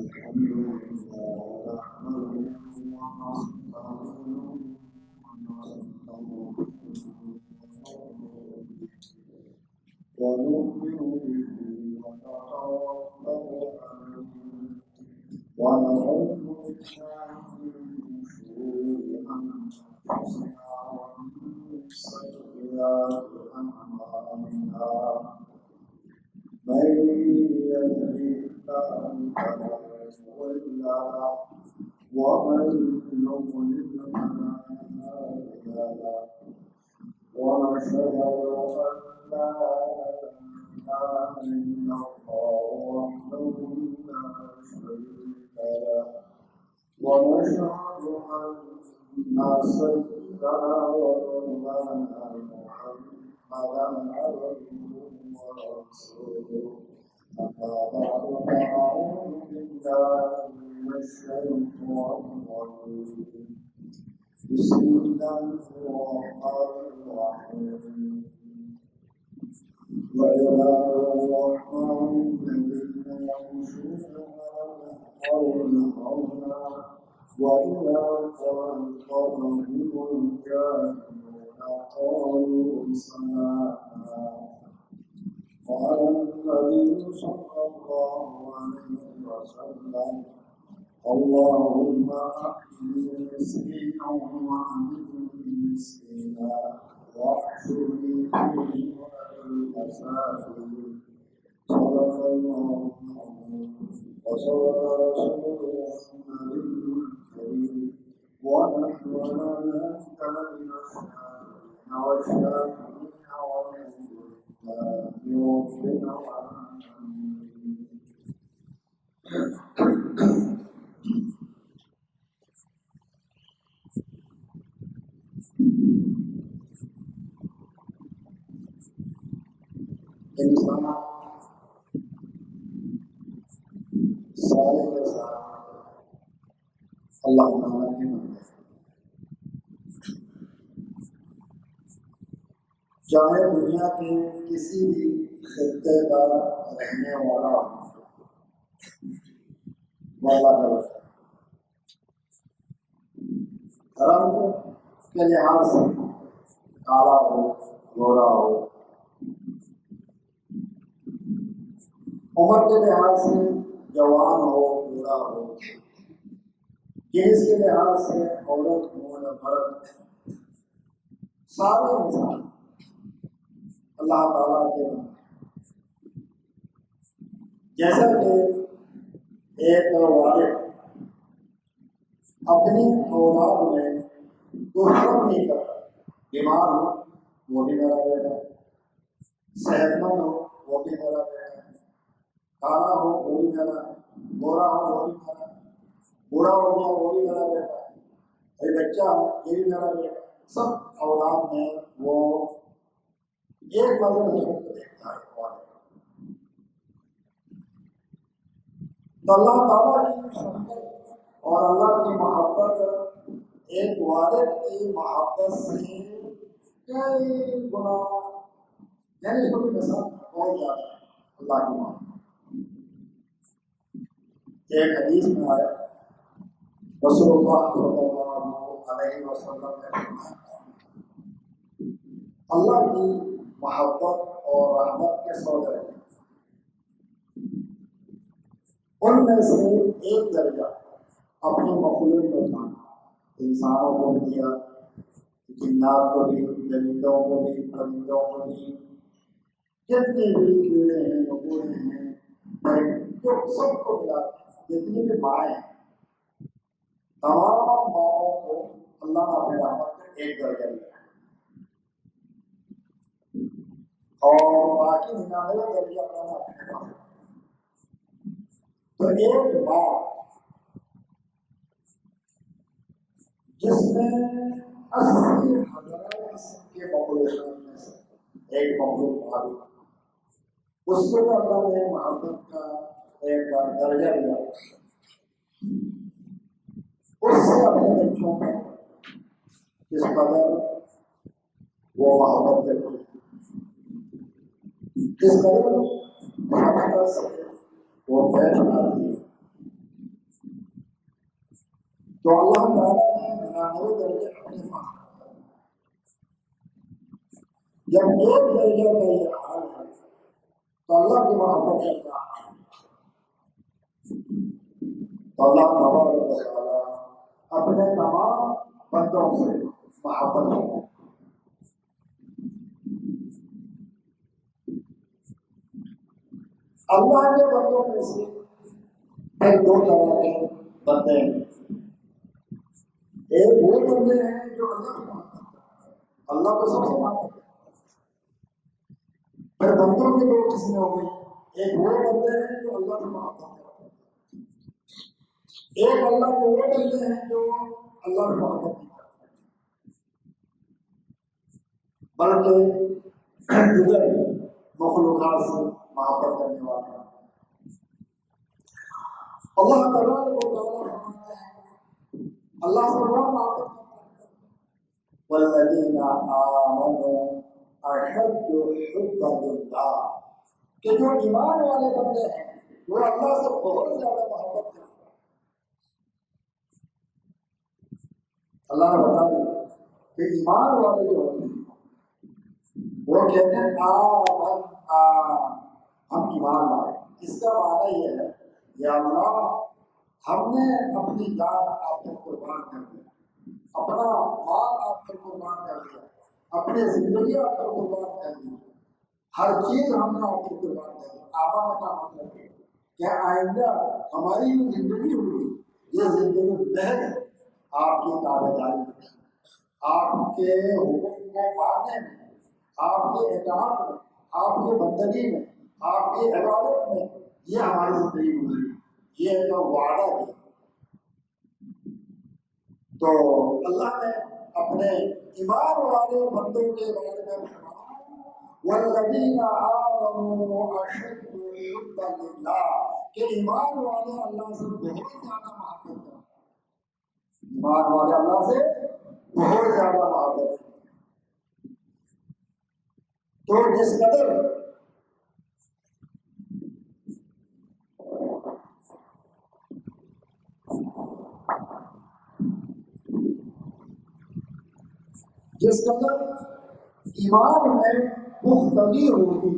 الحمد لله ونؤمن به ونتوكل عليه ونعوذ بالله من شرور أنفسنا ومن سيئات أعمالنا من يهده الله فلا مضل له ومن يضلل فلا هادي له ونشهد أن لا إله إلا الله وحده لا شريك له ونشهد أن سيدنا ومولانا محمدا عبده ورسوله أما بعد فأعوذ بالله من الشيطان الرجيم بسم الله الرحمن الرحيم وعباد الرحمن الذين يمشون على الأرض هونا وإذا خاطبهم الجاهلون قالوا سلاما قال النبي صلى الله عليه وسلم اللهم أحيي مسكينا وأمت مسكينا واحشرني في المساجد صدق الله العظيم وصدق رسوله النبي الكريم ونحن على ذلك من الشاهدين والشاكرين والمؤمنين انسان سارے کے ساتھ اللہ تعالیٰ کے بندے چاہے دنیا کے کسی بھی خطے کا رہنے والا رنگ کے لحاظ سے کالا ہو گورا ہو، عمر کے لحاظ سے جوان ہو بوڑھا ہو، جنس کے لحاظ سے عورت ہو یا مرد، سارے انسان اللہ تعالیٰ کے بندے جیسا کہ ایک والد اپنی اولاد میں کوئی فرق نہیں کرتا، بیمار ہو وہ بھی میرا بیٹا، صحت مند ہو وہ بھی میرا بیٹا، کالا ہو وہ بھی میرا ہے، گورا ہو وہ بھی میرا ہے، بوڑھا ہو گیا وہ بھی میرا بیٹا ہے، کوئی بچہ ہو یہ بھی میرا بیٹا ہے، سب اولاد میں وہ ایک نظر کو دیکھتا ہے۔ تو اللہ تعالیٰ کی شفقت اور اللہ کی محبت ایک والد کی محبت سے کئی گنا، یعنی اس کو بھی مثال بہت زیادہ ہے اللہ کی محبت۔ ایک حدیث میں آیا رسول اللہ صلی اللہ علیہ وسلم نے فرمایا اللہ کی محبت اور رحمت کے سودے ان میں سے ایک درجہ اپنے مخلوق کو تھا، انسانوں کو بھی دیا، جنات کو بھی، جنتوں کو بھی، پرندوں کو بھی، جتنے بھی کیڑے ہیں مکوڑے ہیں جو سب کو ملا، جتنی بھی مائیں ہیں تمام ماؤں کو اللہ نے اپنے رحمت کا ایک درجہ دیا اور باقی 99 درجہ اللہ نے اپنے پاس۔ تو ایک ماں جس میں 80,000 کے پاپولیشن میں سے ایک مخلوق آ گئی، اس کو تو اللہ نے محبت کا ایک درجہ دیا، اس سے اپنے بچوں کو کس قدر وہ محبت کرتے، کس قدر محبت سے وہ پیش آتی ہے، تو اللہ تعالیٰ نے 99 درجے اپنے پاس رکھا ہے۔ جب ایک درجہ کا یہ حال ہے تو اللہ کی محبت کا کیا حال ہے؟ تو اللہ تبارک و تعالیٰ اپنے تمام بندوں سے محبت کرتا ہے۔ اللہ کے بندوں میں سے ایک دو طرح کے بندے ہیں۔ ایک وہ بندے ہیں جو اللہ سے محبت کرتے ہیں، اللہ کو سب سے محبت کرتے ہیں۔ پھر بندوں کی دو قسمیں ہو گئی، ایک وہ بندے ہیں جو اللہ سے محبت کرتے ہیں، ایک اللہ کے وہ بندے ہیں جو اللہ سے محبت نہیں کرتے بلکہ دیگر مخلوقات سے محبت کرنے والا ہے۔ اللہ تبارک و تعالیٰ فرماتے ہیں اللہ سے وہ محبت کرتا ہے والذین آمنوا اشد حبا للہ، کہ جو ایمان والے بندے ہیں وہ اللہ سے بہت زیادہ محبت کرتے ہیں۔ اللہ نے بتا دیا کہ ایمان والے جو ہوتے ہیں وہ کہتے ہیں ہم ایمان لائے۔ اس کا معنی یہ ہے یا اللہ ہم نے اپنی جان آپ پر قربان کر دیا، اپنا مال آپ پر قربان کر دیا، اپنی زندگی آپ پر قربان کر دی، ہر چیز ہم نے آپ پر قربان کر دی۔ آبا کا مطلب ہے کہ آئندہ ہماری جو زندگی ہوگی یہ زندگی بہت ہے آپ کی تابع داری میں، آپ کے حکم کو ماننے میں، آپ کے اطاعت میں، آپ کے بندگی میں، آپ کی عبادت میں، یہ ہماری زندگی گزری، یہ جو وعدہ ہے۔ تو اللہ نے اپنے ایمان والے بندوں کے بارے میں فرمایا والذین آمنوا اشد حبا للہ، کہ ایمان والے اللہ سے بہت زیادہ محبت کرتے ہیں، ایمان والے اللہ سے بہت زیادہ محبت کرتے ہیں۔ تو جس قدر ایمان میں مختلف ہوگی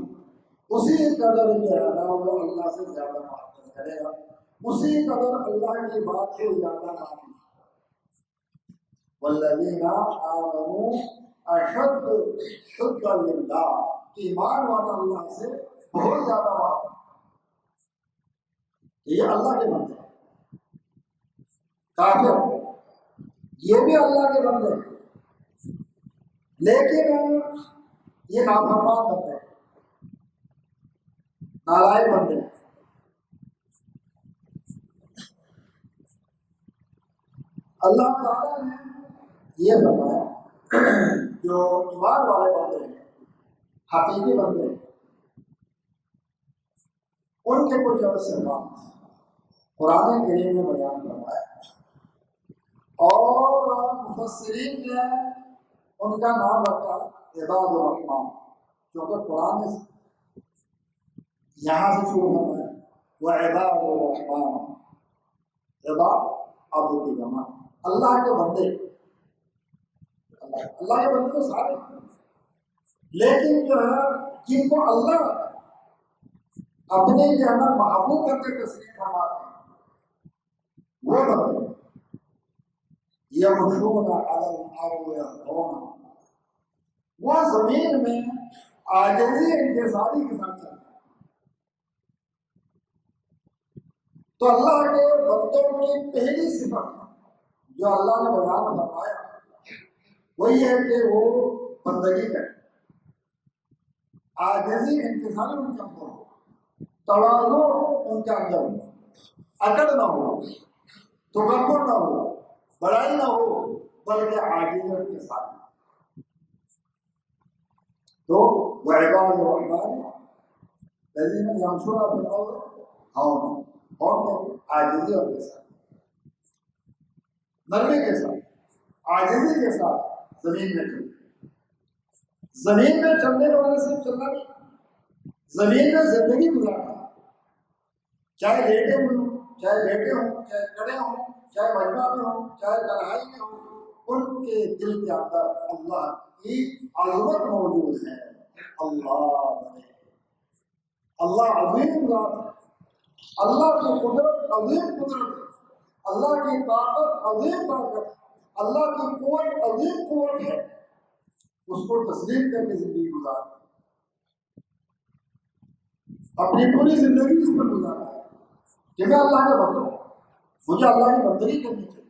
اسی قدر جو ہے نا وہ اللہ سے زیادہ محبت کرے گا، اسی قدر اللہ کی بات کو زیادہ مانے گا۔ والذین آمنوا اشد حبا للہ، ایمان والا اللہ سے بہت زیادہ محبت، یہ اللہ کے بندے ہیں۔ کافر یہ بھی اللہ کے بندے ہیں لیکن یہ نافرمان بندے ہیں، نالائق بندے ہیں۔ اللہ تعالیٰ نے یہ فرمایا جو ایمان والے بندے ہیں، حقیقی بندے ہیں، ان کے کچھ اور صفات قرآن کریم میں بیان فرمایا اور مفسرین نے ان کا نام رکھا عباد الرحمان، کیونکہ قرآن نے یہاں سے شروع ہونا ہے وہ عباد الرحمان، عباد عبد کی جمع، اللہ کے بندے، اللہ کے بندے تو سارے ہیں لیکن جو ہے جن کو اللہ اپنے جو ہے نا محبوب کر کے تسلیم فرماتے ہیں وہ بندے یمشون علی الارض یمشون، وہ زمین میں عاجزی انکساری کے ساتھ چلتے ہیں۔ تو اللہ کے بندوں کی پہلی صفت جو اللہ نے بیان فرمایا وہی ہے کہ وہ بندگی کریں، عاجزی انکساری ان کے اندر ہو، تواضع ان کے اندر ہو، اکڑ نہ ہو، تکبر نہ ہو، بڑائی نہ ہو، بلکہ عاجزیت کے ساتھ۔ تو وعباد الرحمن الذین یمشون فی الارض ہون، اور عاجزی کے ساتھ، نرمی کے ساتھ، عاجزی کے ساتھ زمین میں چلتے۔ زمین میں چلنے کے والے صرف چلنا نہیں، زمین میں زندگی گزارنا، چاہے لیٹے ہوئے ہوں، چاہے بیٹے ہوں، چاہے کڑے ہوں، چاہے مجمع میں ہوں، چاہے کڑھائی میں ہوں، ان کے دل کے اندر اللہ کی عظمت موجود ہے۔ اللہ عظیم ذات ہے، اللہ کی قدرت عظیم قدرت ہے، اللہ کی طاقت عظیم طاقت ہے، اللہ کی قوت عظیم قوت ہے۔ اس کو تسلیم کر کے زندگی گزار، اپنی پوری زندگی اس پر گزارا ہے کہ میں اللہ کا بندہ ہوں، مجھے اللہ کی بندگی کرنی چاہیے۔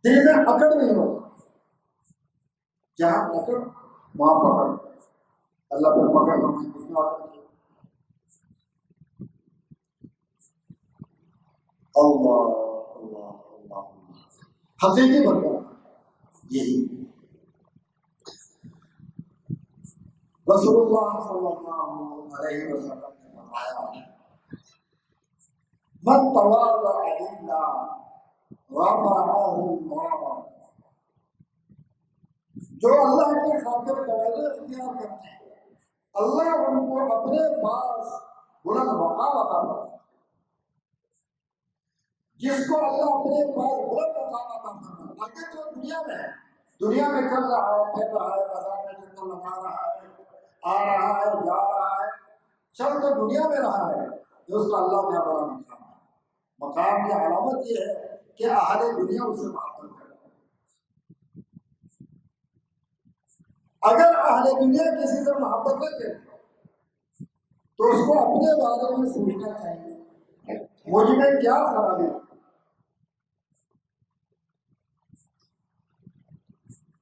دل میں اکڑ نہیں ہوتا، جہاں اکڑ وہاں پکڑ، اللہ پر پکڑ ہمیں کس میں اکڑ کی؟ اللہ اللہ اللہ، حقیقی بندہ یہی رسول اللہ صلی اللہ علیہ وسلم نے فرمایا، من تواضع للہ رفعہ اللہ، جو اللہ کی خاطر تواضع اختیار کرتے ہیں اللہ ان کو اپنے پاس بلند مقام عطا کرتا ہے۔ جس کو اللہ اپنے پاس بلند مقام عطا کرتا ہے، اگر جو دنیا میں چل رہا ہے، پھر رہا ہے، بازار میں چکر لگا رہا ہے، آ رہا ہے، جا رہا ہے، چل تو دنیا میں رہا ہے، تو اس کا اللہ کا بڑا مقام ہے۔ مقام کی علامت یہ ہے کہ اہل دنیا اس سے محبت کرتے ہیں۔ اگر اہل دنیا کسی سے محبت نہ کرے تو اس کو اپنے بارے میں سوچنا چاہیے، مجھ میں کیا خرابی ہے۔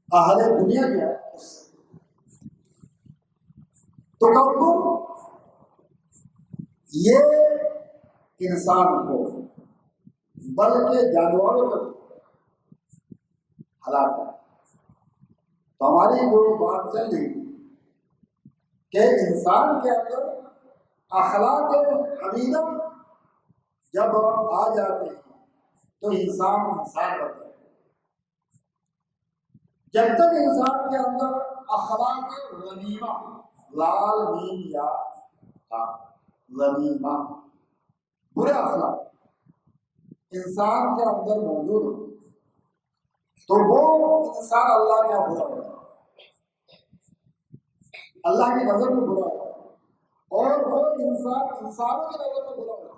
اہل دنیا کیا تکبر یہ انسان کو بلکہ جانوروں کو ہلاک ہے۔ تو ہماری جو بات چل رہی کہ انسان کے اندر اخلاق حمیدہ جب آ جاتے ہیں تو انسان بنتا ہے۔ جب تک انسان کے اندر اخلاق غنیمہ، لال میم یا غنیمہ، برے اخلاق انسان کے اندر موجود ہو تو وہ انسان اللہ کا برا ہوگا، اللہ کی نظر میں برا ہوگا، اور وہ انسان انسانوں کی نظر میں برا ہوگا،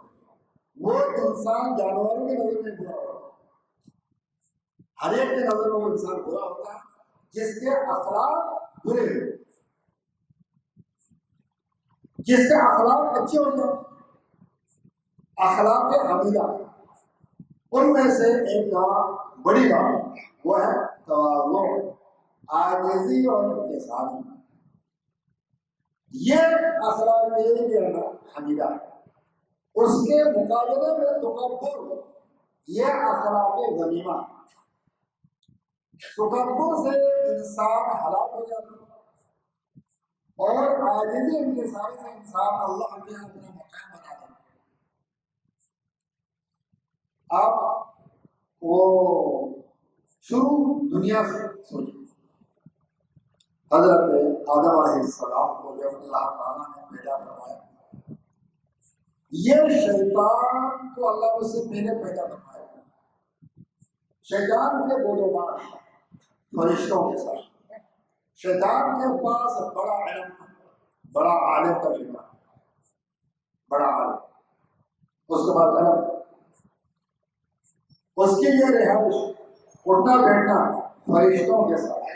وہ انسان جانوروں کی نظر میں برا ہوگا۔ ہر ایک کی نظر میں وہ انسان برا ہوتا ہے جس کے اخلاق برے ہو، جس کے اخلاق اچھے ہو جائیں، اخلاق حمیدہ۔ ان میں سے ایک بڑی بات وہ ہے تواضع، عاجزی اور انکساری۔ یہ اخلاق حمیدہ ہے۔ اس کے مقابلے میں تکبر، یہ اخلاق غنیمہ۔ تکبر سے انسان ہلاک ہو جاتا ہے اور عاجزی انکساری سے انسان اللہ کے اپنا مقام بنا دیتا ہے۔ آپ وہ شروع دنیا سے سوچیں، حضرت آدم علیہ السلام کو جب اللہ تعالیٰ نے پیدا کروایا، یہ شیطان کو اللہ اس سے پہلے پیدا کروایا۔ شیطان کے بولوبار فرشتوں کے ساتھ، شیطان کے پاس بڑا علم تھا، بڑا عالم کا شیطان، بڑا عالم۔ اس کے بعد علم، اس کی یہ رہائش اٹھنا بیٹھنا فرشتوں کے ساتھ۔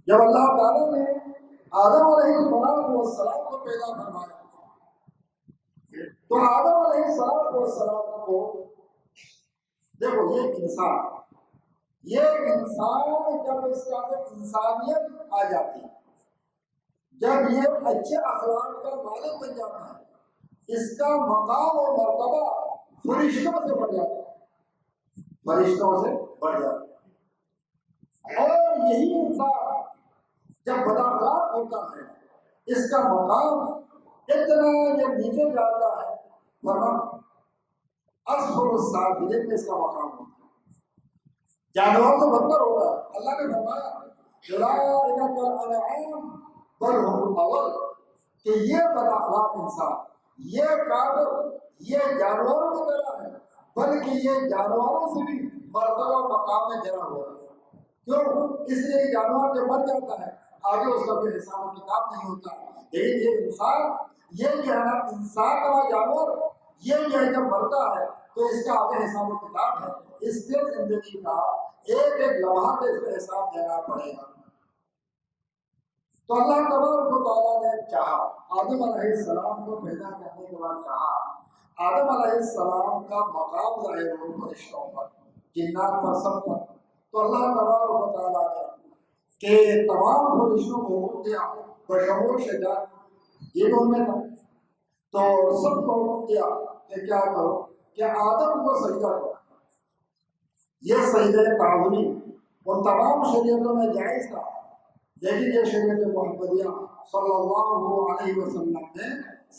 جب اللہ تعالیٰ نے آدم علیہ السلام کو پیدا فرمایا تو آدم علیہ السلام کو دیکھو، یہ انسان جب اس کے اندر انسانیت آ جاتی ہے، جب یہ اچھے اخلاق کا مالک بن جاتا ہے، اس کا مقام اور مرتبہ فرشتوں سے بڑھ جاتا ہے، فرشتوں سے بڑھ جاتا ہے۔ اور یہی انسان جب بد اخلاق ہوتا ہے، اس کا مقام اتنا جب نیچے جاتا ہے، ورنہ اسفل السافلین میں اس کا مقام ہوتا ہے، جانور تو بدتر ہوگا۔ اللہ نے فرمایا اولئک کالانعام بل هم اضل، کہ یہ بد اخلاق انسان یہ کافر یہ جانوروں کی طرح ہے، بلکہ یہ جانوروں سے بھی مرتبہ مقام میں گرا ہوا ہے۔ کیوں؟ اس لیے کہ جانور جب مر جاتا ہے آگے اس کا کوئی حساب و کتاب نہیں ہوتا، لیکن یہ انسان، یہ جو ہے نا انسان کا جانور، یہ جو ہے جب مرتا ہے تو اس کا آگے حساب و کتاب ہے، اس کے زندگی کا ایک ایک لمحہ پہ اس کو حساب دینا پڑے گا۔ تو اللہ تبارک و تعالیٰ نے چاہا، آدم علیہ السلام کو پیدا کرنے کے بعد چاہا آدم علیہ السلام کا مقام ظاہر ہو فرشتوں پر، جنات پر، سب پر۔ تو اللہ تبارک و تعالیٰ نے کہ تمام فرشتوں کو حکم دیا بشمول شیطان، یہ ان میں تھا، تو سب کو حکم دیا کہ کیا کرو کہ آدم کو سجدہ کرو۔ یہ سجدہ تعظیمی ان تمام شریعتوں میں جائز تھا، لیکن یہ شریعت محمدیہ صلی اللہ علیہ وسلم نے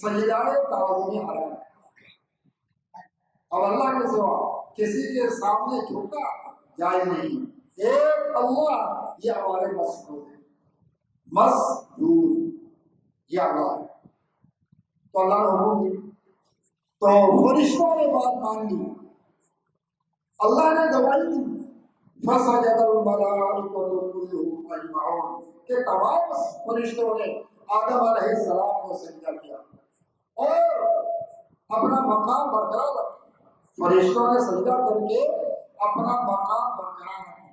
سجدہ تعظیمی حرام۔ اب اللہ کے سوا کسی کے سامنے جھکنا جائز نہیں، ایک اللہ یہ ہمارے مسجود ہے، مسجود یہ اللہ ہے۔ تو اللہ نے حکم دی، تو فرشتوں نے بات مان لی، اللہ نے گواہی دی، فسجد الملائکۃ کلھم اجمعون کہ تمام فرشتوں نے آدم علیہ السلام کو سجدہ کیا اور اپنا مقام برقرار رکھا۔ فرشتوں نے سجدہ کر کے اپنا مقام برقرار رکھا۔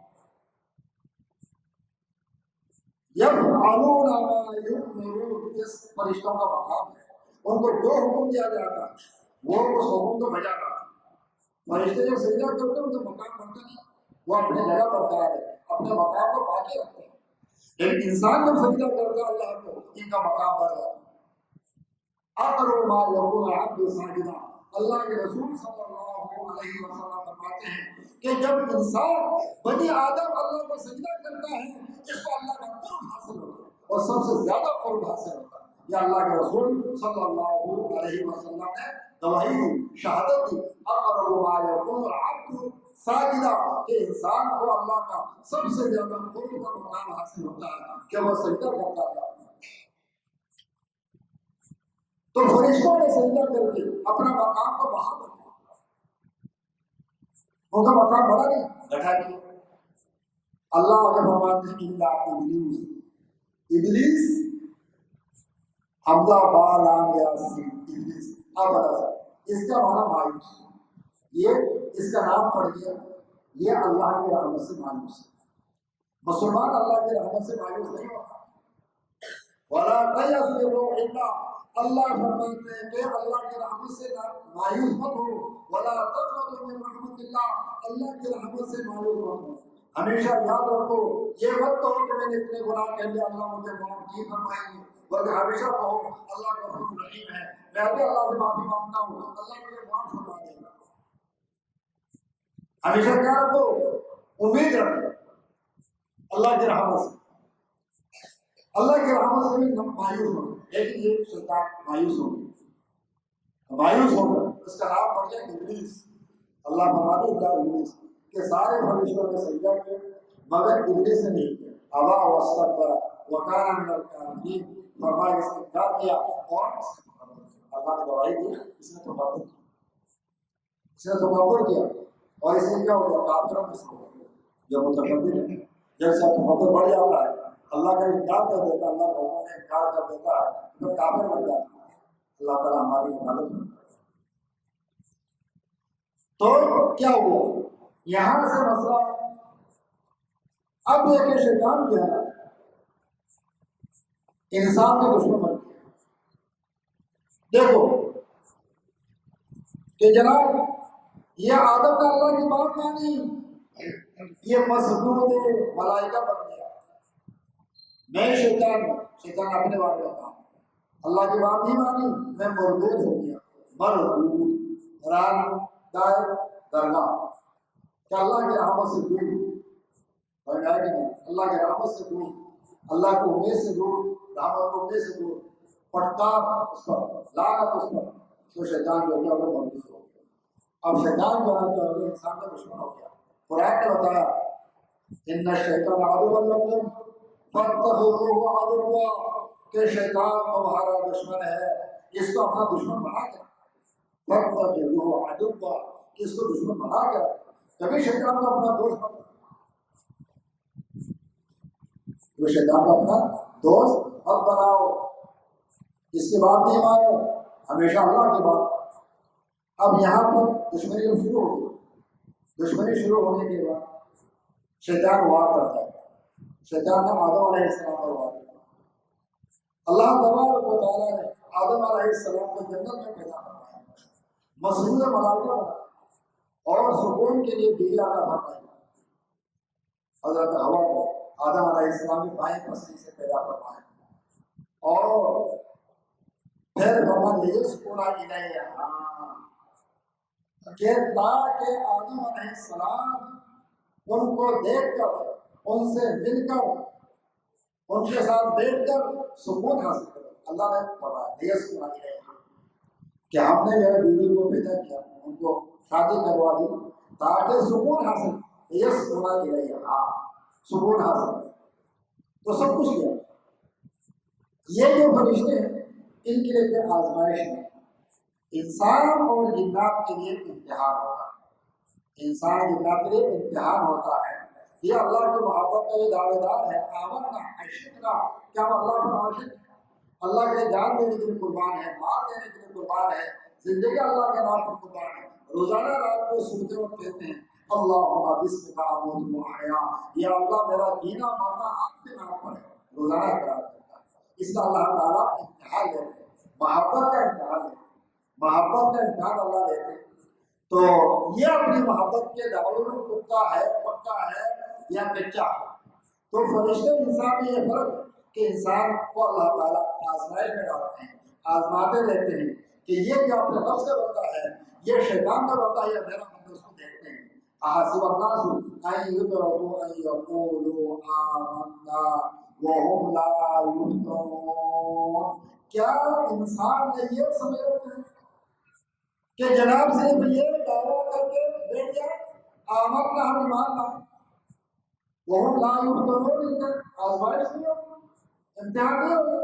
یفعلون ما یؤمرون، اس فرشتوں کا مقام ہے، ان کو جو حکم دیا جاتا ہے وہ اس حکم کو بجا لاتے ہیں۔ فرشتے جب سجدہ کرتے ہیں ان کا مقام بنتا نہیں، وہ اپنے جگہ برقرار ہے، اپنے مقام کو باقی رکھتے ہیں، لیکن انسان جب سجدہ کرتا ہے اللہ کو ان کا مقام بڑھ جاتا ہے۔ اقرب ما یکون العبد ساجدا، اللہ کے رسول صلی اللہ علیہ وسلم فرماتے ہیں کہ جب انسان بنی آدم اللہ کو سجدہ کرتا ہے اس کو اللہ کا قرب حاصل ہوتا ہے، اور سب سے زیادہ قرب حاصل ہوتا ہے۔ یہ اللہ کے رسول صلی اللہ علیہ وسلم نے گواہی دی، شہادت دی، اقرب ما یکون العبد ساجدہ، کہ انسان کو اللہ کا سب سے زیادہ قرب کا مقام حاصل ہوتا ہے کہ وہ سجدہ کرتا ہے۔ تو فرشتوں نے سجدہ کر کے اپنا مقام کو بحال رکھا، ان کا مقام بڑا نہیں گھٹا نہیں۔ اللہ کے فرماتے ہیں الا ابلیس، ابلیس حمزہ با لام یا سین، ابلیس اب اس کا معنی مایوس، یہ اس کا نام پڑ گیا، یہ اللہ کی رحمت سے مایوس ہے۔ مسلمان اللہ کی رحمت سے مایوس نہیں ہوتا۔ ولا تیأس من روح اللہ، اللہ فرماتے ہیں کہ اللہ کی رحمت سے مایوس مت ہو، ولا تقنطوا من رحمت اللہ، اللہ کی رحمت سے مایوس مت ہو۔ ہمیشہ یاد رکھو، یہ مت کہو کہ میں نے اتنے گناہ کر لیا اللہ مجھے معاف نہیں فرمائیں گے، بلکہ ہمیشہ کہو اللہ غفور رحیم ہے، میں بھی اللہ سے معافی مانگتا ہوں، اللہ مجھے معاف فرما دے گا۔ ہمیشہ کیا رکھو؟ امید رکھو اللہ کی رحمت سے، اللہ کی رحمت سے بھی مایوس ہو۔ لیکن یہ شیطان مایوس ہو گیا، مایوس ہو کر اس کا نام پڑ گیا ابلیس۔ اللہ فرماتے ہیں ابلیس کہ سارے فرشتوں نے سجدہ کیا مگر ابلیس نے نہیں کیا، ابا واستکبر وکان من الکافرین، فرمایا اس نے انکار کیا اور اللہ نے گواہی دی اس نے تکبر کیا، اس نے تکبر کیا اور اس نے کیا ہو گیا؟ کافروں میں سے ہو گیا۔ جب متکبر ہے، جب سے تکبر بڑھ جاتا ہے، اللہ کا انکار کر دیتا ہے، اللہ لوگوں کا انکار کر دیتا ہے تو کافر بن جاتا ہے۔ اللہ تعالیٰ ہماری حفاظت کرتا ہے۔ تو کیا ہوا یہاں سے مسئلہ؟ اب یہ کہ شیطان جو ہے انسان کے دشمن بن گیا۔ دیکھو کہ جناب یہ آدم کا اللہ کی بات مانی، یہ مسجود ملائکہ بن گیا، میں شیطان اپنے بارے میں کہا اللہ کی بات نہیں مانی، میں مردود ہو گیا۔ مردود ران دائر درگاہ کہ اللہ کی رحمت سے دور، اور کہ نہیں اللہ کی رحمت سے دور، اللہ کو امید سے دور، رحمت کو امید سے دور، پٹکار اس پر، لعنت اس پر۔ تو شیطان جو کیا وہ مردود ہو گیا۔ اب شیطان جو ہے انسان کا دشمن ہو گیا۔ قرآن نے بتایا ان الشیطان عدو لکم فاتخذوہ عدوا، کہ شیطان تمہارا دشمن ہے اس کو اپنا دشمن بنا کر اس کو دشمن بنا کر کبھی شیطان کو اپنا دوست بنا، تو شیطان کو اپنا دوست مت بناؤ، اس کی بات نہیں مانو، ہمیشہ اللہ کی بات۔ اب یہاں پر دشمنی شروع ہو گئی، دشمنی شروع ہونے کے بعد شیطان وار کرتا ہے، شیطان نے آدم علیہ السلام پر وار کیا۔ اللہ تبارک و تعالیٰ نے آدم علیہ السلام کو جنت میں پیدا کروایا، مسنون ملائکہ بنایا اور سکون کے لیے بیوی کا بنایا۔ حضرت ہوا کو آدم علیہ السلام کی بائیں پسلی سے پیدا کروایا اور پھر فرمان لیجیے سکون الیہ، کہ تاکہ آدم علیہ السلام ان کو دیکھ کر، ان سے مل کر، ان کے ساتھ بیٹھ کر سکون حاصل کرے۔ اللہ نے فرمایا لیجیے سکون الیہ، کہ ہم نے میرے بیوی کو پیدا کیا، ان کو شادی کروا دی تاکہ سکون حاصل، لیجیے سکون الیہ، سکون حاصل، تو سب کچھ کیا۔ یہ جو فرشتے ہیں ان کے لیے آزمائش ہے، انسان اور جنات کے لیے امتحان ہوتا ہے، انسان جنات کے لیے امتحان ہوتا ہے۔ یہ اللہ کی محبت کا یہ دعوے دار ہے، آمنا عشقنا، کیا ہم اللہ پر عاشق ہیں؟ اللہ کے جان دینے کے لیے قربان ہے، مال دینے کے لیے قربان ہے، زندگی اللہ کے نام پر قربان ہے۔ روزانہ رات کو سوتے وقت کہتے ہیں اللہم بسمک اموت واحیا، یا اللہ میرا جینا مرنا آپ کے نام پر ہے، روزانہ اقرار کرتا ہے۔ اس کا اللہ تعالیٰ امتحان لیتے ہیں، محبت کا امتحان لیتے ہیں، محبت کا امتحان اللہ لیتے ہیں۔ تو یہ اپنی محبت کے دعوے میں پختہ ہے، پکا ہے یا کچا ہے۔ تو فرشتے انسان میں یہ فرق ہے کہ انسان کو اللہ تعالیٰ آزمائش میں ڈالتے ہیں، آزماتے رہتے ہیں کہ یہ جو اپنے نفس کا بندہ ہے، یہ شیطان کا بندہ ہے یا میرا بندہ، اس کو دیکھتے ہیں۔ احسب الناس ان یترکوا ان یقولوا آمنا وهم لا یفتنون، کیا انسان نے یہ سمجھ رکھا ہے کہ جناب صرف یہ دعویٰ کر کے بیٹھ جائے آمنا ہم ایمان لائیں، وهم لا یفتنون، ان کا آزمائش نہیں ہوگی، امتحان نہیں ہوگا۔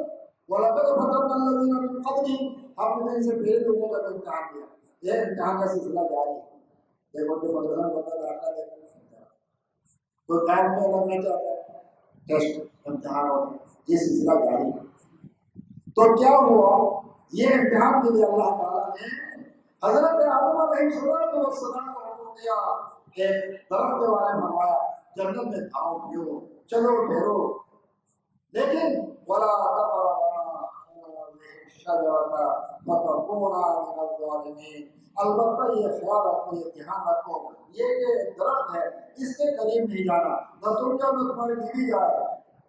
وَلَقَدْ فَتَنَّا الَّذِينَ مِن قَبْلِهِمْ، ہم نے ان سے پہلے لوگوں کا امتحان کیا، یہ امتحان کا سلسلہ جاری ہے۔ دیکھو کہ مدرسہ بندہ داخلہ لے کوئی کام میں لگنا چاہتا ہے، ٹیسٹ امتحان ہوتا ہے، یہ سلسلہ جاری ہے۔ تو کیا ہوا، یہ امتحان کے لیے اللہ تعالیٰ نے حضرت آدم علیہ السلام کو حکم دیا کہ درخت کے بارے میں فرمایا جنت میں کھاؤ پیو چلو ٹھہرو، لیکن ولا تقربا الشجرۃ فتکونا من الظالمین، البتہ یہ خیال رکھو، یہ دھیان رکھو، یہ کہ درخت ہے اس کے قریب نہیں جانا، نہ تم جاؤ نہ تمہاری بیوی جائے،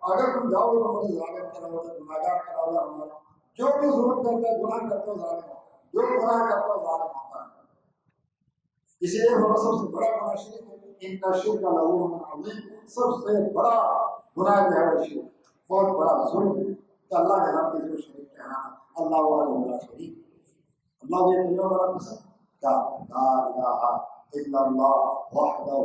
اگر تم جاؤ گے تو مجھے ظالم کراؤ گے، گناہگار کراؤ گے ہمارا۔ جو بھی ظلم کرتا ہے گناہ کرتا ہے ظالم ہوتا ہے، جو گناہ کرتا ہے ظالم ہوتا ہے۔ اس لیے ہمارا سب سے بڑا گناہ شرک ہے، ان کا شرک کا لظلم عظیم، سب سے بڑا گناہ جو ہے وہ شرک، بہت بڑا ظلم ہے کہ اللہ کے ساتھ کسی کو شریک ٹھہرانا، اللہ وحدہ لا شریک، اللہ یہ کلمہ بڑا پسند کیا لا الہ الا اللہ وحدہ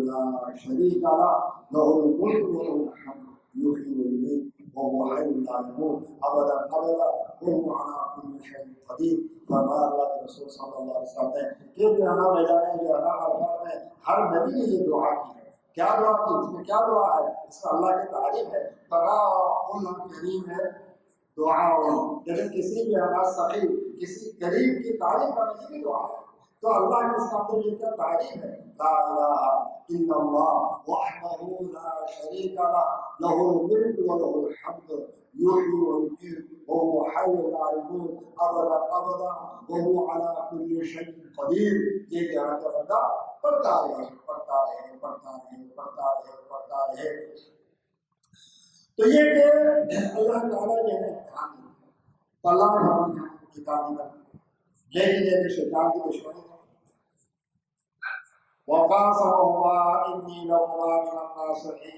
لا شریک لہ لہ الملک وله الحمد یحیی ویمیت وهو حی لا يموت ابدا ابدا وهو على كل شيء قدیر۔ فرمایا اللہ کے رسول صلی اللہ علیہ وسلم نے کہ جو ہے نا بیان جو ہے نا الفاظ میں ہر نبی نے یہ دعا کی ہے۔ کیا دعا کی؟ اس میں کیا دعا ہے؟ اس کا اللہ کی تعریف ہے، بڑا کریم ہے دعا، لیکن کسی بھی ہمارا سخی کسی قریب کی تعریف کرنے کی دعا ہے۔ تو اللہ کے اس کا اندر یہ کیا تعریف ہے، لا الہ الا اللہ وحدہ لا شریک لہ لہ الملک ولہ الحمد یحیی ویمیت وهو حی لا يموت ابدا ابدا وهو على كل شيء قدیر۔ یہ کہنا کا بندہ پڑھتا رہے پڑھتا رہے پڑھتا رہے پڑھتا رہے پڑھتا رہے۔ تو یہ کہ اللہ تعالیٰ جو ہے تو اللہ نے ہمیں کتاب دی، لیکن یہ کہ شیطان کی دشمنی ہے۔ وَقَاسَمَهُمَا إِنِّي لَكُمَا مِنَ النَّاصِحِينَ،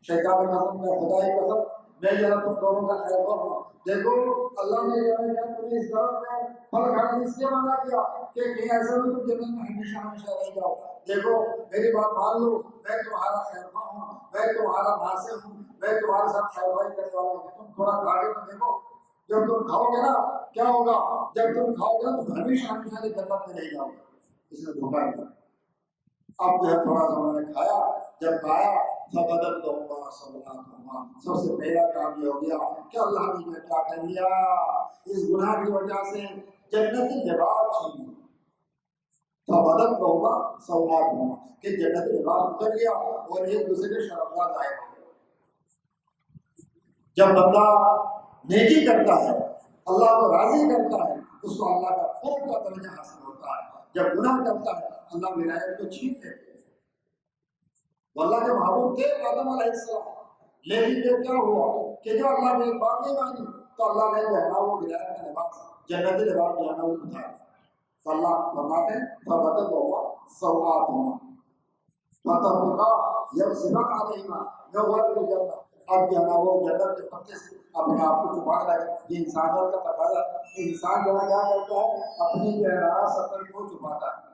شیطان نے قسم کا خدائی قسم میں ذرا تم دونوں کا خیر ہوں۔ دیکھو اللہ نے یہ کہا تمہیں اس درخت میں پھل کھانے اس لیے منع کیا کہ کہیں ایسا نہیں تم جنت میں ہمیشہ ہمیشہ رہ جاؤ۔ دیکھو میری بات مان لو، میں تمہارا خیر خواہ ہوں، میں تمہارا ناصح ہوں، میں تمہارے ساتھ خیر خواہی کرنے والا ہوں، تم تھوڑا آگے میں دیکھو جب تم کھاؤ گے نا کیا ہوگا، جب تم کھاؤ گے تو ہمیشہ ہمیشہ کی جنت میں رہ جاؤ گے. اس نے دھوکہ دیا. اب جو ہے تھوڑا سا انہوں نے کھایا، جب کھایا فبدت لهما سوآتهما، سب سے پہلا کام یہ ہو گیا کہ اللہ نے کیا کر لیا، اس گناہ کی وجہ سے جنتی لباس چھین لی. فبدت لهما سوآتهما کہ جنتی لباس اتر گیا اور ایک دوسرے کے شرمگاہ ظاہر ہو گئے. جب بندہ نیکی کرتا ہے اللہ کو راضی کرتا ہے اس کو اللہ کا قرب کا درجہ حاصل ہوتا ہے. جب گناہ کرتا ہے اللہ ولایت کو چھین لیتے. اللہ کے محبوب تھے آدم علیہ السلام، لیکن یہ کیا ہوا کہ جو اللہ نے ایک بات نہیں مانی تو اللہ نے جو ہے نا وہ ولایت کا لباس جنتی لباس جو ہے نا وہ اتارا. تو اللہ فرماتے ہیں فبدت لهما سوآتهما فطفقا يخصفان عليهما من ورق الجنة. اب جو ہے نا وہ جنت کے پتے سے اپنے آپ کو چھپانے لگے. یہ انسانیت کا تقاضا ہے. انسان جو ہے کیا کرتا ہے اپنی جو ہے سطر کو چھپاتا ہے.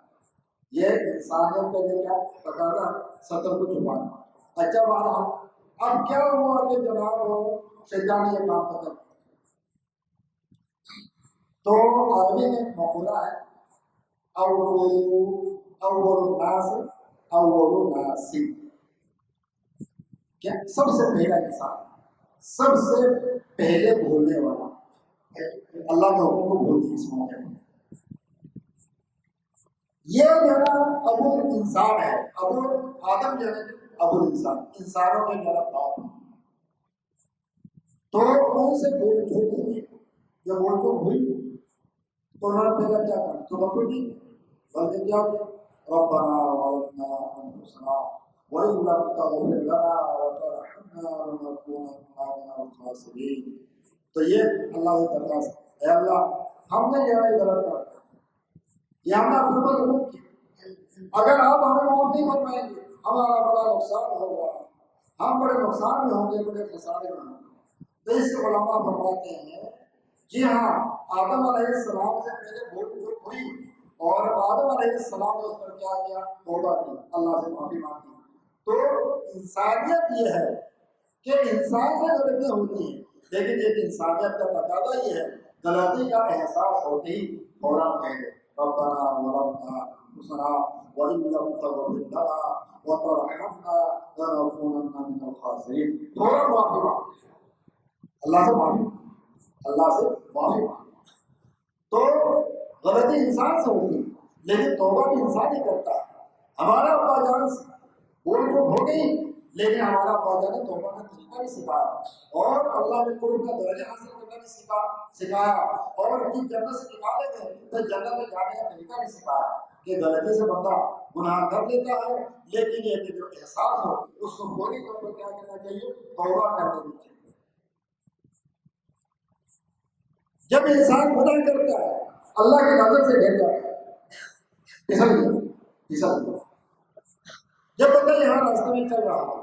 یہ انسانیت کا جو کیا تقاضا ہے سطر کو چھپانا. اچھا بات اب کیا ہوا کہ جناب وہ شیطان یہ کام کرتا. تو عربی میں مقولہ ہے اول الناس کیا سب سے پہلا انسان، سب سے پہلے بھولنے والا اللہ کے حکم کو بھول دیا اس موقع میں. یہ جو ہے ابو انسان ہے. ابو آدم جو ہے ابو انسان، انسانوں کے میرا باپ. تو کون سے بھول چوک ہوئی، جب بھول چوک ہوئی تو انہوں نے پہلا کیا کرا تو بکر کی بلکہ کیا کیا ربنا ظلمنا انفسنا وإن لم تغفر لنا وترحمنا لنكونن من الخاسرين. تو یہ اللہ سے درخواست ہے اللہ ہم نے یہ غلط کر یہ ہم نے اپنے پر ظلم کیا، اگر آپ ہمیں معاف نہیں فرمائیں گے ہمارا بڑا نقصان ہوگا، ہم بڑے نقصان میں ہوں گے، بڑے خسارے میں ہوں گے. تو اس سے علماء فرماتے ہیں جی ہاں آدم علیہ السلام سے پہلے بھول چوک ہوئی اور آدم علیہ السلام نے اس پر کیا کیا توبہ کی، اللہ سے معافی مانگی. تو انسانیت یہ ہے کہ انسان سے غلطیاں ہوتی ہیں، لیکن ایک انسانیت کا تقاضا یہ ہے غلطی کا احساس ہوتے ہی فوراً کہہ دے ربنا ظلمنا انفسنا وإن لم تغفر لنا وترحمنا لنكونن من الخاسرين. فوراً معافی مانگ اللہ سے معافی، اللہ سے معافی مانگ. تو غلطی انسان سے ہوتی ہے لیکن توبہ بھی انسان ہی کرتا ہے. ہمارا ابا جان بول تو ہو گئی لیکن ہمارا ابا جان نے توبہ کا طریقہ بھی سکھایا اور اللہ نے قرب کا درجہ حاصل کرنا بھی سکھایا اور جنت سے نکالے گئے تو جنت میں جانے کا طریقہ بھی سکھایا کہ غلطی سے بندہ گناہ کر لیتا ہے لیکن یہ کہ جو احساس ہو اس کو فوری طور پر کیا کرنا چاہیے توبہ کر دینی چاہیے. جب انسان گناہ کرتا ہے اللہ کی نظر سے گر جاتا ہے، پھسل گیا. جب بندہ یہاں راستے میں چل رہا ہے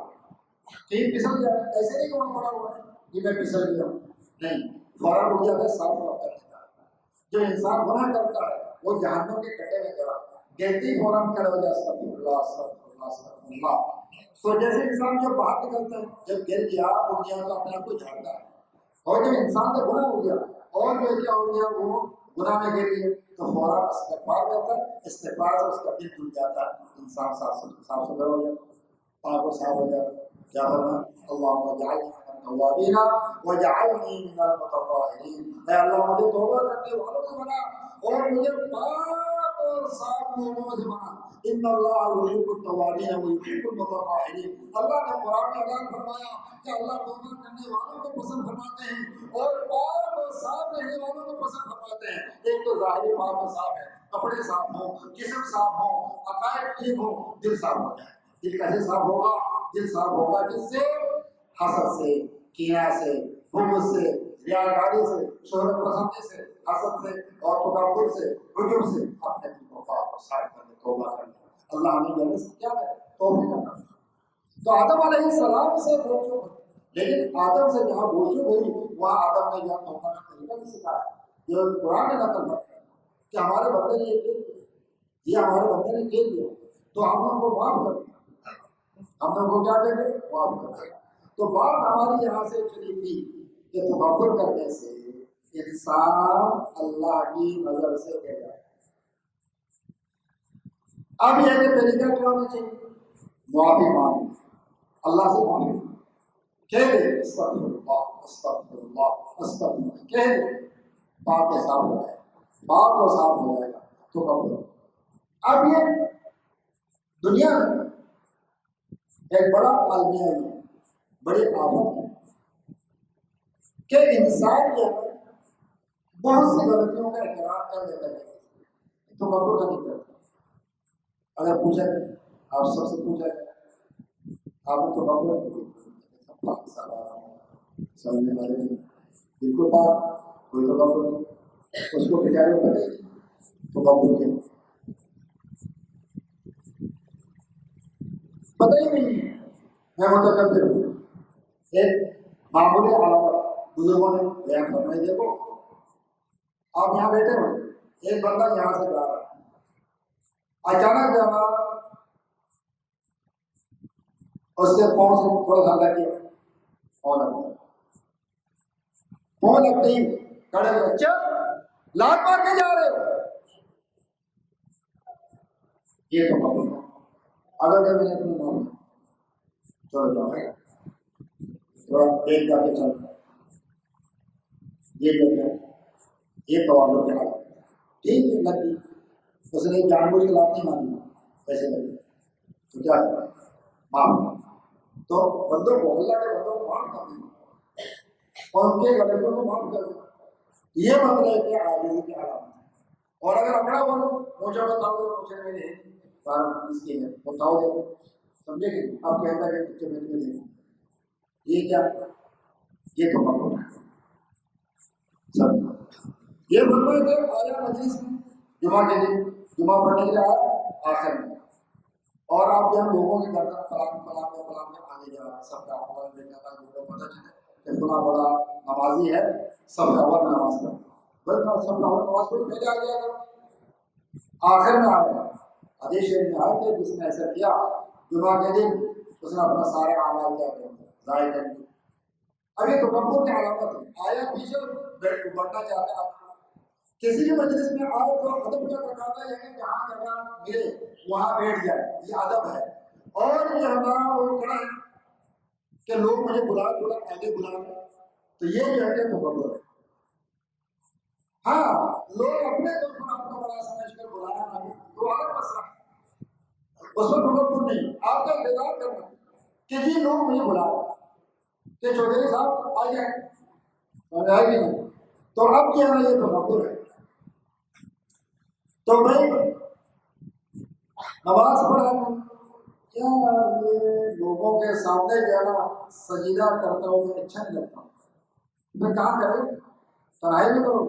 کہیں پھسل جائے ایسے نہیں کہ پڑا ہوا ہے کہ میں پھسل گیا ہوں، نہیں، فوراً اٹھ جاتا ہے صاف رابطہ کرتا ہے. جو انسان گناہ کرتا ہے وہ جہنم کے کٹے میں گیا کہتی فوراً کھڑے ہو جائے استغفر اللہ استغفر اللہ استغفر اللہ. تو جیسے انسان جب باہر نکلتا ہے جب گر گیا اٹھ گیا تو اپنے آپ کو جھاڑتا ہے، اور جب انسان کا گناہ ہو گیا اور جو کیا ہو گیا وہ گناہ میں گر گئے تو فوراً استغفار کرتا ہے. استغفار سے اس کا دل دھل جاتا ہے، انسان صاف ستھرا ہو جاتا ہے، پاک و صاف ہو جاتا ہے. کیا فرمایا اللہم اجعلنی من التوابین واجعلنی من المتطہرین. اے اللہ مجھے توبہ کرنے والوں سے بنا اور مجھے پاک اور صاف لوگوں سے بنا. ان اللہ یحب التوابین ویحب المتطہرین. اللہ نے قرآن میں اعلان فرمایا کہ اللہ توبہ کرنے والوں کو پسند فرماتے ہیں اور پاک اور صاف رہنے والوں کو پسند فرماتے ہیں. ایک تو ظاہری پاک و صاف ہے، کپڑے صاف ہوں، جسم صاف ہو، عقائد ٹھیک ہو، دل صاف ہو جائے. دل کیسے صاف ہوگا؟ دل صاف ہوگا جس سے حسد سے، کینہ سے، بغض سے، ریاکاری سے، شہرت پسندی سے، حسد سے اور تکبر سے، عجب سے اپنے دل کو پاک اور صاف کرنے توبہ کرنا. اللہ ہمیں جانے سے کیا کرے توبہ کرنا. تو آدم علیہ السلام سے بوجھو، لیکن آدم سے جہاں بوجھو ہوئی وہاں آدم نے جہاں توبہ کا طریقہ بھی سکھایا. یہ قرآن نے نقل کرتا ہے کہ ہمارے بندے نے یہ ہمارے بندے نے کہہ دیا تو ہم نے ان کو معاف کر دیا. ہم نے ان کو کیا کہتے ہیں معاف کر دیا. تو بات ہماری یہاں سے چلی تھی کہ تکبر کرنے سے انسان اللہ کی نظر سے گر جائے. اب یہ کہ طریقہ کیا ہونا چاہیے؟ معافی مانگی، اللہ سے معافی مانگی، کہہ دے استغفر اللہ استغفر اللہ استغفر اللہ، کہہ دے پاک کو صاف ہو جائے گا، پاک کو صاف ہو جائے گا تو قبول. اب یہ دنیا میں ایک بڑا عالمیہ ہے، بڑی آفت ہے کہ انسان جو ہے بہت سی غلطیوں کا اقرار کر لیتا ہے تو قبول نہیں کرتا. اگر پوچھا جائے، آپ سب سے پوچھا جائے، آپ نے تو قبول سمجھنے والے بالکل بات کوئی تو قبول نہیں، اس کو بچارے کرے تو قبول کے پتہ ہی نہیں ہے. میں متکبر ہوں، ایک معمولی علامت بزرگوں نے بیان فرمائی. دیکھو آپ یہاں بیٹھے ہو، ایک بندہ یہاں سے جا رہا ہے، اچانک جانا اس کے پاؤں سے تھوڑا سا لگ گیا، پاؤں لگ گیا، پاؤں لگتے ہی کھڑے ہو اچھا لات مار کے جا رہے ہو، یہ تو قبول ہے. اگر کہ میں نے اپنے نام چلو جاؤ تھوڑا دیکھ جا کے چل یہ دیکھ جائے، یہ توازن کے حالات ٹھیک ہے لگتی، اس نے جان بوجھ کے لات نہیں مانی ایسے لگے تو کیا کرنا معاف. تو بندوں کو اللہ کے بندوں کو معاف کر دیں اور ان کے غلطیوں کو معاف کر دیں، یہ مطلب ہے کہ عاجزی کی علامت ہے. اور اگر اپنا بولو پوچھو بتاؤ تو پوچھے میں نہیں کارن اس کے ہے بتاؤ دے سمجھے کہ آپ کہتا ہے کہ بچے میں تمہیں دیکھوں یہ کیا یہ تو مت ہوتا ہے سب. یہ مطلب ہے کہ آیا مجلس میں جمعہ کے دن جمعہ پڑھنے کے لیے آیا آخر میں، اور آپ جب لوگوں کی گردن پلان کے آگے جا رہا سب کا اول دیکھنا تھا لوگوں کو پتہ چلے کہ فلاں بڑا نمازی ہے سب کا اول نماز پڑھتا بس سب کا اول نماز پڑھ پہلے آ جائے گا آخر میں آیا. حدیث شریف میں ہے کہ جس نے ایسا کیا جمعہ کے دن اس نے اپنا سارے اعمال کیا ضائع کر دیے. اب یہ تکبر کی علامت ہے. آیا پیچھے بڑھنا چاہتے ہیں آپ کسی بھی مجلس میں آؤ تو ادب کا تقاضا ہے کہ جہاں جگہ ملے وہاں بیٹھ جائے، یہ ادب ہے. اور یہ ہمارا وہ کڑا ہے کہ لوگ مجھے بلا آگے بلا تو یہ جو ہے کہ تکبر ہے. ہاں لوگ اپنے دوست کو آپ کو بڑا سمجھ کر بلانا آگے تو الگ مسئلہ ہے، اس میں تکبر نہیں. آپ کا انتظار کرنا کہ جی لوگ مجھے بلا کہ چودھری صاحب آ جائیں آئے بھی نہیں تو اب کیا ہے یہ تکبر ہے. تو میں نماز پڑھا کیا یہ لوگوں کے سامنے جانا سجدہ کرتا ہوں میں اچھا نہیں لگتا. میں کہاں کروں پڑھائی میں کروں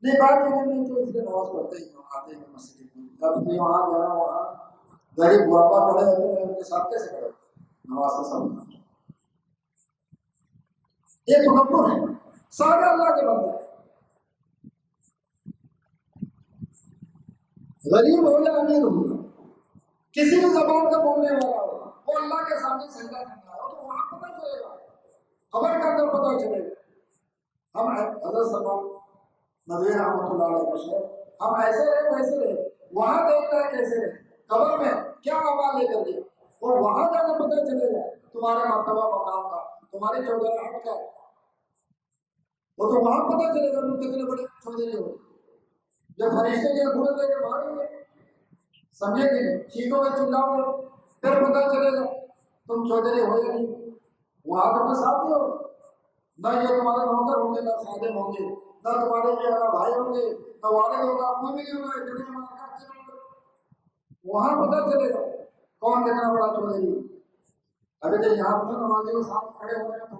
نہیں بات نہیں تو اس لیے نماز پڑھتے ہی آتے ہیں مسجد میں جب بھی وہاں جانا وہاں غریب غربا کھڑے ہوتے ہیں ان کے ساتھ کیسے کرے نماز کا سمجھنا یہ تکبر ہے. سارے اللہ کے بندے غریب ہو یا امیر ہو کسی بھی زبان کا بولنے والا ہو وہ اللہ کے سامنے سجدہ کرنا ہو تو وہاں پتہ چلے گا خبر کا اندر پتہ چلے گا. ہم حضرت صاحب نبی رحمۃ اللہ علیہ وسلم ہم ایسے رہے ویسے رہے وہاں دیکھتا ہے کیسے رہے خبر میں کیا آواز لے کر دیا اور وہاں جا کر پتہ چلے گا تمہارا مرتبہ مقام کا تمہاری چودھراہٹ کا وہ تو وہاں پتہ چلے گا تم کتنے بڑے چودھری ہو. جب فرشتے کے گھوڑے لے کے ماریں گے سمجھے کہ نہیں چیخوں میں چلاؤ گے پھر پتہ چلے گا تم چودھری ہو یا نہیں. وہاں تو کوئی ساتھ نہیں ہوگا نہ یہ تمہارے نوکر ہوں گے نہ خادم ہوں گے نہ تمہارے جو بھائی ہوں گے نہ والد ہوگا کوئی بھی نہیں ہوگا. وہاں پتہ چلے گا کون کتنا بڑا چودھری ہے. ابھی تو یہاں پر نمازی کے ساتھ کھڑے ہو رہے ہیں تو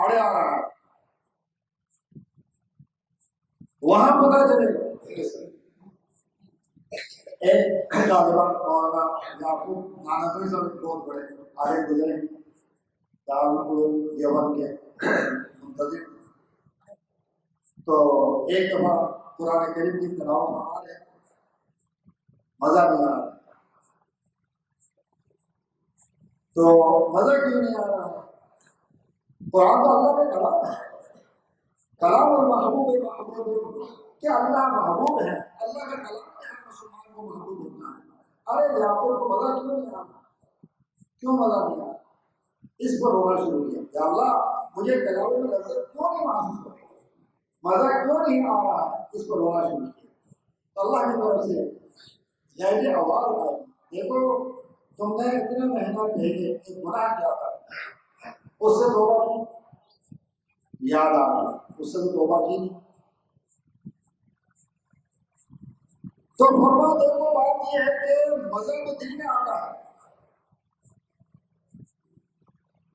آڑے آ رہا ہے وہاں پتہ چلے گا. ایک نوجوان مولانا یعقوب نانوی صاحب بہت بڑے عالم گزرے دارالعلوم دیوبند کے منتظم. تو ایک دفعہ قرآن کریم کی تلاوت فرما رہے مزہ نہیں آ رہا تو مزہ کیوں نہیں آ رہا قرآن تو اللہ کا کلام ہے کلام اور محبوب محبوب کہ اللہ محبوب ہے، اللہ کا کلام ہے، مسلمان کو محبوب ہوتا ہے۔ ارے یعقوب کو مزہ کیوں نہیں آیا؟ کیوں مزہ نہیں آیا؟ اس پر رونا شروع کیا، یا اللہ مجھے کلام میں لذت کیوں نہیں محسوس ہو رہی، مزہ کیوں نہیں آ رہا ہے؟ اس پر رونا شروع کیا تو اللہ کی طرف سے یہ آواز آئی، دیکھو تم نے اتنے محنت بھیجے، ایک گناہ کیا تھا، اس سے توبہ کی، یاد آ گیا، اس سے تو توبہ کی نہیں۔ تو فرما دیکھو بات یہ ہے کہ مزہ تو دل میں آتا ہے،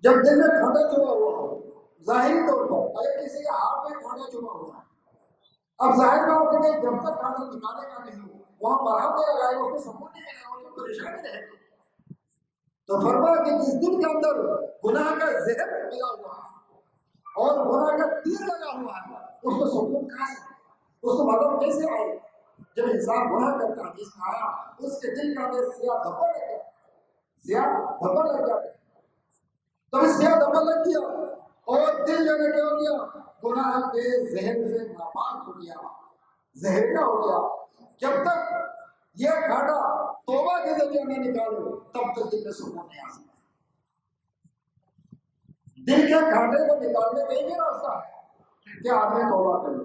جب دل میں کھاٹا چبا ہوا ہو، ظاہری طور پر اگر کسی کے ہاتھ میں کھاٹا چبا ہوا ہے، اب ظاہر بات ہے کہ جب تک کھاٹا نکالے گا نہیں وہاں مرہم نہیں لگائے گا، اس کو سکون نہیں ملے گا، اس کو پریشانی رہے گی۔ تو فرما کہ جس دل کے اندر گناہ کا زہر لگا ہوا ہے اور گناہ کا تیر لگا ہوا ہے، اس کو سکون کہاں سے، اس کو مدد کیسے آئے؟ جب انسان گناہ کرتا ہے، جس میں آیا اس کے دل کا اندر سیاہ دھبا لگ گیا، سیاہ دھبا لگ گیا، تو سیاہ دھبا لگ گیا اور دل جو ہے کیا ہو گیا؟ گناہ کے زہر سے ناپاک ہو گیا، زہریلا ہو گیا۔ جب تک یہ کھاٹا توبہ کے ذریعے نہ نکالو تب تک دل میں سکون نہیں آ سکتا۔ دل کے کھاٹے کو نکالنے کا یہ راستہ ہے کہ آدمی توبہ کرے،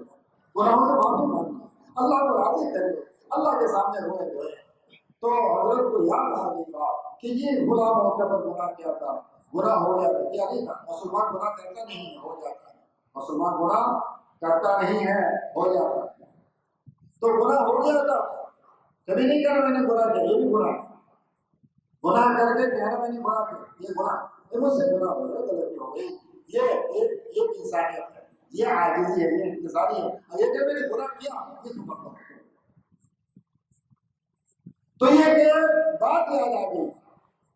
گناہوں سے معافی مانگے، اللہ کو راضی کرے، اللہ کے سامنے روئے دھوئے۔ تو حضرت کو یاد آ گئی بات کہ یہ غلام موقع پر گناہ کیا تھا، گناہ ہو گیا تھا، کیا نہیں تھا؟ مسلمان گناہ کرتا نہیں ہے، ہو جاتا ہے، مسلمان گناہ کرتا نہیں ہے، ہو جاتا ہے۔ تو گناہ ہو گیا تھا، کبھی نہیں کہا میں نے گناہ کیا، یہ بھی گناہ ہے، گناہ کر کے کہنا میں نے گناہ کیا، یہ گناہ، یہ مجھ سے گناہ ہو گیا، غلطی ہو گئی، یہ ایک انسانیت ہے، یہ عاجزی ہے، یہ انکساری ہے، اور یہ کہ میں نے گناہ کیا، یہ تو مطلب ہے۔ تو یہ کہ بات یاد آ گئی،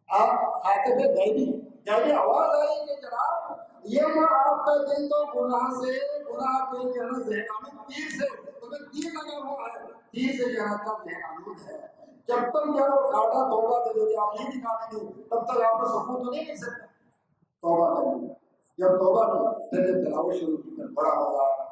آپ عاطف غیبی آواز آئی کہ جناب یہ نہ آپ کا دل تو گناہ سے، گناہ کے جو ہے ذہن تیر سے، تمہیں تیر لگا ہوا ہے، تیر سے جو ہے تب ذہن آلود ہے، جب تک جو ہے کاٹا توبہ کے ذریعے آپ نہیں نکالیں گے تب تک آپ کو سکون تو نہیں مل سکتا۔ توبہ کریں، جب توبہ کی پھر جب تلاوت شروع کی پھر بڑا مزہ آیا،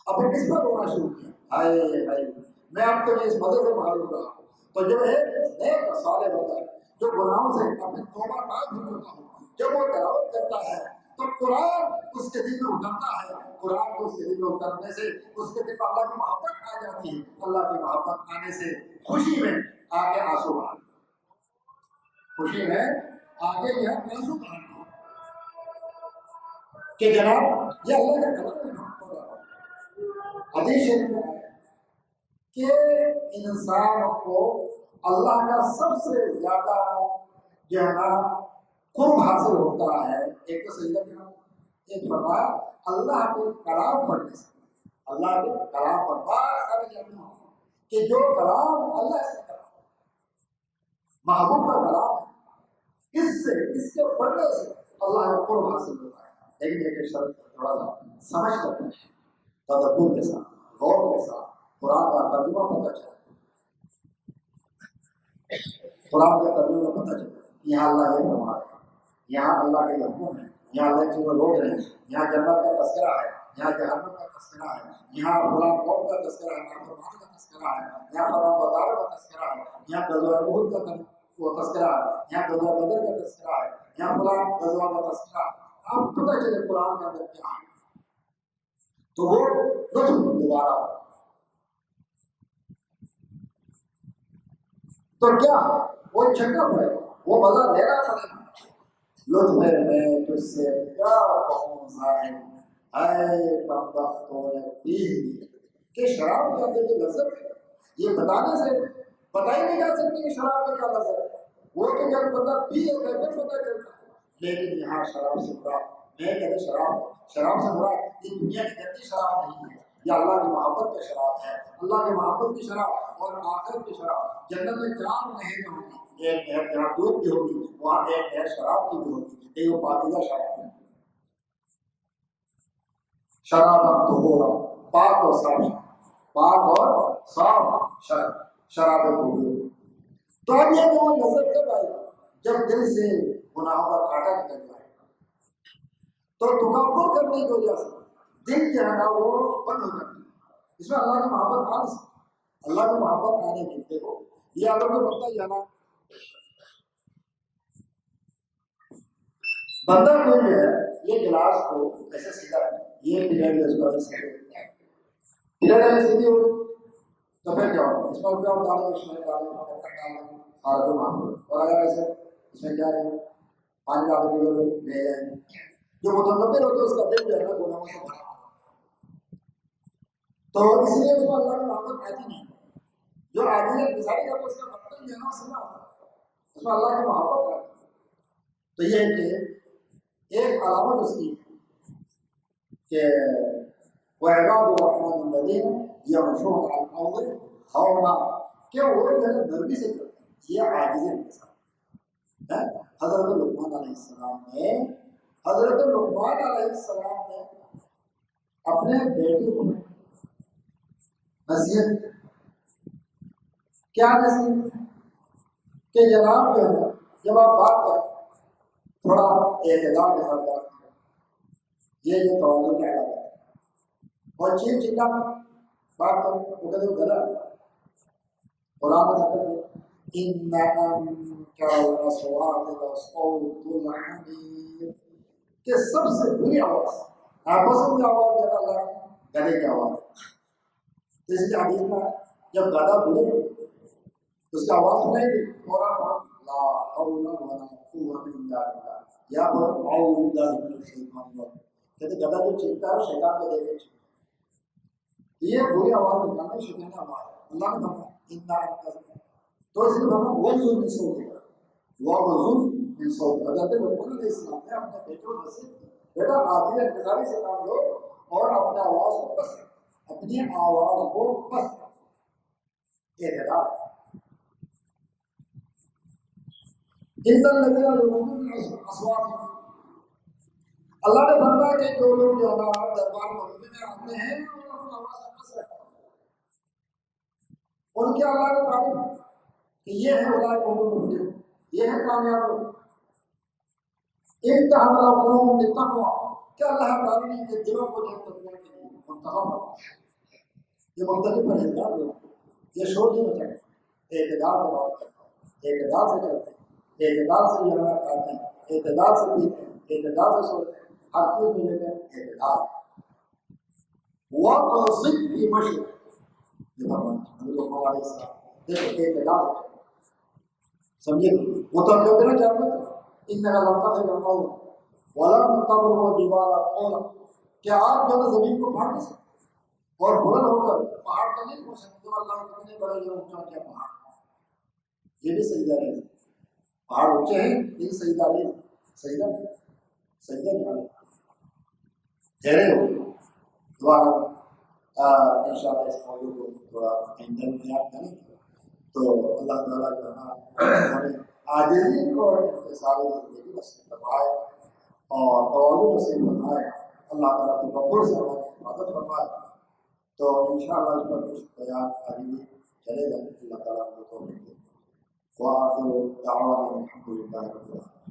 اب پھر کس پر رونا شروع کیا، ہائے ہائے میں آپ کو اس مزے سے معلوم رہا ہوں۔ تو جو ہے نیک صالح ہوتا ہے جو گناہوں سے اپنی توبہ قائم ہو چکا ہو، جب وہ تلاوت کرتا ہے تو قرآن اس کے دل میں اترتا ہے، قرآن کو اس کے دل میں اترنے سے اس کے دل میں اللہ کی محبت آ جاتی ہے، اللہ کی محبت آنے سے خوشی میں آگے آنسو بہانا، خوشی میں آگے یہ آنسو بہانا کہ جناب یہ اللہ کا کلام ہے۔ حدیث شریف میں ہے کہ انسان کو اللہ کا سب سے زیادہ جو ہے نا قرب حاصل ہوتا ہے، ایک تو سجدہ کرنا، ایک فرمایا اللہ کے کلام پڑھنے سے، اللہ کے کلام پر بار سارے جاننا کہ جو کلام اللہ سے کلام محبوب کا کلام ہے، اس سے اس کے پڑھنے سے اللہ کا قرب حاصل ہوتا ہے، لیکن ایک شرط تھوڑا سا سمجھ کر تدبر کے ساتھ غور کے ساتھ قرآن کا ترجمہ پتہ چلا، قرآن کا ترجمہ پتہ چلا، یہاں اللہ یہ فرما رہا ہے، یہاں اللہ کے حکم ہے، یہاں اللہ کے لوگ ہیں، یہاں جنت کا تذکرہ ہے، یہاں جہنم کا تذکرہ ہے، یہاں غلام قوم کا تذکرہ ہے، یہاں فرمان کا تذکرہ ہے، یہاں فرمان بازار کا تذکرہ ہے، یہاں غزوہ احد کا وہ تذکرہ ہے، یہاں غزوہ بدر کا تذکرہ ہے، یہاں فلاں غزوہ کا تذکرہ ہے، آپ پتہ چلے قرآن کے اندر کیا ہے، تو وہ لطف دوبارہ ہو تو کیا وہ چنگا پڑے گا، وہ مزہ لینا پڑے گا، لطف میں تجھ سے کیا کہوں صاحب، اے بدبختوں نے پی لی کہ شراب کے اندر جو لذت ہے یہ بتانے سے بتائی نہیں جا سکتی کہ شراب میں کیا لذت ہے، وہ تو جب بندہ پی لیتا ہے پھر پتہ چلتا ہے، لیکن یہاں شراب سے مراد میں کہتے شراب سے مراد یہ دنیا کی گندی شراب نہیں ہے، یہ اللہ کی محبت کی شراب ہے، اللہ کی محبت کی شراب اور آخرت کی شراب، جنت میں 4 نہریں ہوں گی، ایک نہر جہاں دودھ کی ہوگی وہاں ایک نہر شراب کی بھی ہوگی، یہ وہ پاکیزہ شراب ہے، شراب طہورا پاک اور صاف، پاک اور صاف شراب ہوگی۔ تو اب یہ کہ وہ نظر کب آئے گا جب دل سے گناہوں کا کانٹا نکل جائے گا، تو تکبر کرنے کی وجہ سے دل جو ہے نا وہ بند ہو جاتی ہے. اس میں اللہ کی محبت آ نہیں سکتی. اللہ کی محبت آنے کی دیکھو یہ آپ کو بندہ جو ہے نا بندہ کوئی جو ہے یہ گلاس کو ایسے سیدھا یہ پلیٹ ہے اس کو ایسے پلیٹ ایسے سیدھی ہو تو پھر کیا ہوگا اس میں کیا ہوتا ہے اس میں ڈالیں سارا جو معاملہ اور اگر ایسے اس میں کیا ہے پانی ڈال کے لے جائیں جو متکبر ہوتا ہے اس کا دل جو ہے نا گناہوں سے بھرا تو اس لیے اس کو اللہ کی محبت آتی نہیں. جو آدمی نے گزاری کرتا اس کا مطلب یہ ہے نا سنا اس میں اللہ کی محبت آتی ہے. تو یہ ہے کہ ایک علامت اس کی کہ وعباد الرحمن الذین یمشون علی الارض ہونا کہ وہ جو ہے نرمی سے کرتے ہیں یہ عاجز ہے انسان. حضرت لقمان علیہ السلام نے اپنے بیٹے کو نصیحت کیا نصیحت کہ جناب جو ہے جب آپ بات کریں تھوڑا اعتدال کے ساتھ بات کریں یہ توازن کا علاقہ ہے اور چیز چلا بات کریں وہ کہتے ہیں گلا قرآن میں کہتے ہیں إن أنكر الأصوات لصوت الحمير کہ سب سے بری آواز آپس میں آواز دینا اللہ ہے گدے کی آواز. اس کی حدیث میں جب گدا بولے اس کی آواز سنائی دی فوراً لا حول ولا قوة إلا بالله یا پر اعوذ باللہ من الشیطان الرجیم کہتے گدا جو چیختا ہے شیطان کو دیکھ کے یہ بری آواز نکالنا شیطان آواز اللہ نے کہا ان تو اس لیے ہم وضو من صوت وضو من صوت حضرت لقمان علیہ السلام نے اپنے بیٹوں میں سے بیٹا عادل انتظاری سے کام لو اور اپنے آواز کو بس اپنی آواز کو بس اعتدال ان الذين يؤمنون باصواتهم اللہ نے فرمایا کہ جو لوگ جو دربار میں آتے ہیں اور اپنی آواز کو بس رکھتے ہیں ان کے اللہ نے تعریف کہ یہ ہے اللہ کو مفلح یہ ہے کامیاب لوگ. امتحان القلوب بالتقوى کہ اللہ تعالی نے کے دلوں کو جو تقوی کے لیے منتخب یہ مختلف پرہیزگار لوگ یہ شور نہیں مچاتے اعتدال سے بات کرتے ہیں اعتدال سے چلتے ہیں اعتدال سے جانا کھاتے ہیں اعتدال سے پیتے ہیں اعتدال سے سوتے ہیں ہر چیز میں لیتے ہیں اعتدال وقصد فی مشرق یہ فرمایا حضرت لقمان علیہ السلام دیکھو اعتدال سمجھے وہ تو جو دینا چاہتے تھے ان کا لمتا سے کرنا ہو ولم تبر و دیوارا اولا کہ آپ جو زمین کو پھاڑ نہیں سکتے اور بلند ہو کر پہاڑ کا نہیں پہنچ سکتے تو اللہ کتنے بڑے جو اونچا کیا پہاڑ یہ بھی سجدہ نہیں پہاڑ اونچے ہیں یہ سجدہ نہیں سجدہ نہیں ٹھہرے ہو دوبارہ انشاءاللہ اس موضوع کو تھوڑا اندر میں یاد کریں تو اللہ تعالیٰ جو ہے نا ہمیں عاجزی اور انکساری زندگی نصیب فرمائے اور توازن نصیب فرمائے. اللہ تعالیٰ کے بقول سے ہماری حفاظت فرمائے. تو انشاءاللہ اس پر کچھ بیان آگے بھی چلے گا. اللہ تعالیٰ کو توفیق دے. وآخر دعوانا الحمد للہ رب العالمین.